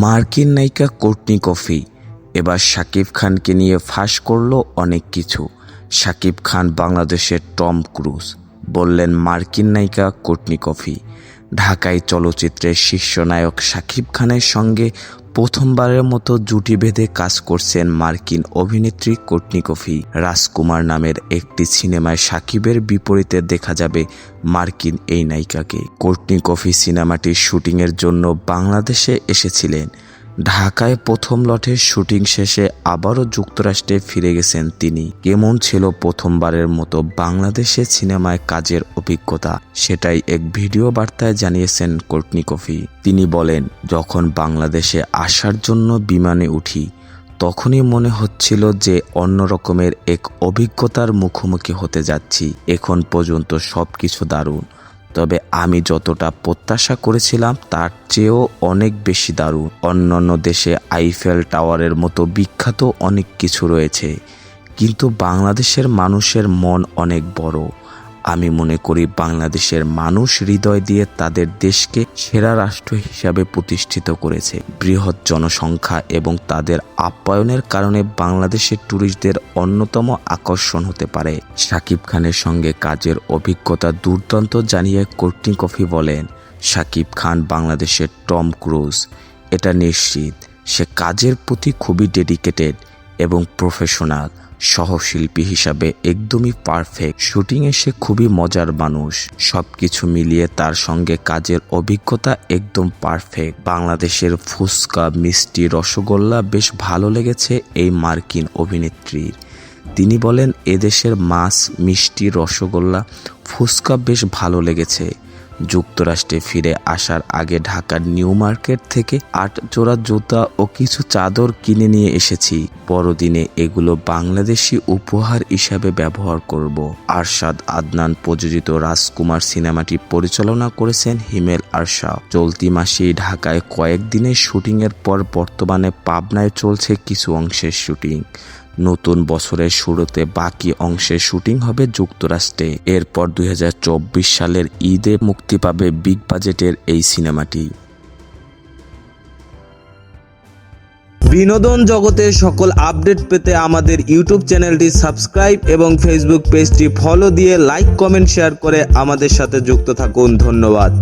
মার্কিন নায়িকা Courtney coffee এবার শাকিব খানকে নিয়ে ফাঁস করল অনেক কিছু। শাকিব খান বাংলাদেশের টম ক্রুজ বললেন মার্কিন নায়িকা কোর্টনি কফি। ঢাকায় চলচ্চিত্রের শীর্ষ নায়ক শাকিব খানের সঙ্গে প্রথমবারের মতো জুটি বেঁধে কাজ করছেন মার্কিন অভিনেত্রী কোর্টনি কফি। রাজকুমার নামের একটি সিনেমায় শাকিবের বিপরীতে দেখা যাবে মার্কিন এই নায়িকাকে। কোর্টনি কফি সিনেমাটির শুটিংয়ের জন্য বাংলাদেশে এসেছিলেন। ঢাকায় প্রথম লটের শুটিং শেষে আবারও যুক্তরাষ্ট্রে ফিরে গেছেন তিনি। কেমন ছিল প্রথমবারের মতো বাংলাদেশে সিনেমায় কাজের অভিজ্ঞতা, সেটাই এক ভিডিও বার্তায় জানিয়েছেন কোর্টনি কফি। তিনি বলেন, যখন বাংলাদেশে আসার জন্য বিমানে উঠি তখনই মনে হচ্ছিল যে অন্য রকমের এক অভিজ্ঞতার মুখোমুখি হতে যাচ্ছি। এখন পর্যন্ত সবকিছু দারুণ, তবে আমি যতটা প্রত্যাশা করেছিলাম তার চেয়েও অনেক বেশি দারুণ। অন্যান্য দেশে আইফেল টাওয়ারের মতো বিখ্যাত অনেক কিছু রয়েছে, কিন্তু বাংলাদেশের মানুষের মন অনেক বড়। আমি মনে করি বাংলাদেশের মানুষ হৃদয় দিয়ে তাদের দেশকে সেরা রাষ্ট্র হিসাবে প্রতিষ্ঠিত করেছে। বৃহৎ জনসংখ্যা এবং তাদের আপ্যায়নের কারণে বাংলাদেশের ট্যুরিস্টদের অন্যতম আকর্ষণ হতে পারে। শাকিব খানের সঙ্গে কাজের অভিজ্ঞতা দুর্দান্ত জানিয়ে কোর্টনি কফি বলেন, শাকিব খান বাংলাদেশের টম ক্রুজ, এটা নিশ্চিত। সে কাজের প্রতি খুবই ডেডিকেটেড এবং প্রফেশনাল। সহশিল্পী হিসাবে একদমই পারফেক্ট। শুটিংয়ে সে খুবই মজার মানুষ। সবকিছু মিলিয়ে তার সঙ্গে কাজের অভিজ্ঞতা একদম পারফেক্ট। বাংলাদেশের ফুচকা, মিষ্টি, রসগোল্লা বেশ ভালো লেগেছে এই মার্কিন অভিনেত্রীর। তিনি বলেন, এদেশের মাছ, মিষ্টি, রসগোল্লা, ফুচকা বেশ ভালো লেগেছে। যুক্তরাষ্ট্রে ফিরে আসার আগে ঢাকার নিউ মার্কেট থেকে 8 জোড়া জুতা ও কিছু চাদর কিনে নিয়ে এসেছি। বড়দিনে এগুলো বাংলাদেশি উপহার হিসাবে ব্যবহার করব। আরশাদ আদনান প্রযোজিত রাজকুমার সিনেমাটি পরিচালনা করেছেন হিমেল আরশাদ। চলতি মাসেই ঢাকায় কয়েকদিনের শুটিংয়ের পর বর্তমানে পাবনায় চলছে কিছু অংশের শুটিং। নতুন বছরের শুরুতে বাকি অংশের শুটিং হবে যুক্তরাষ্ট্রে। এরপর 2024 সালের ঈদে মুক্তি পাবে বিগ বাজেটের এই সিনেমাটি। বিনোদন জগতের সকল আপডেট পেতে আমাদের ইউটিউব চ্যানেলটি সাবস্ক্রাইব এবং ফেসবুক পেজটি ফলো দিয়ে লাইক, কমেন্ট, শেয়ার করে আমাদের সাথে যুক্ত থাকুন। ধন্যবাদ।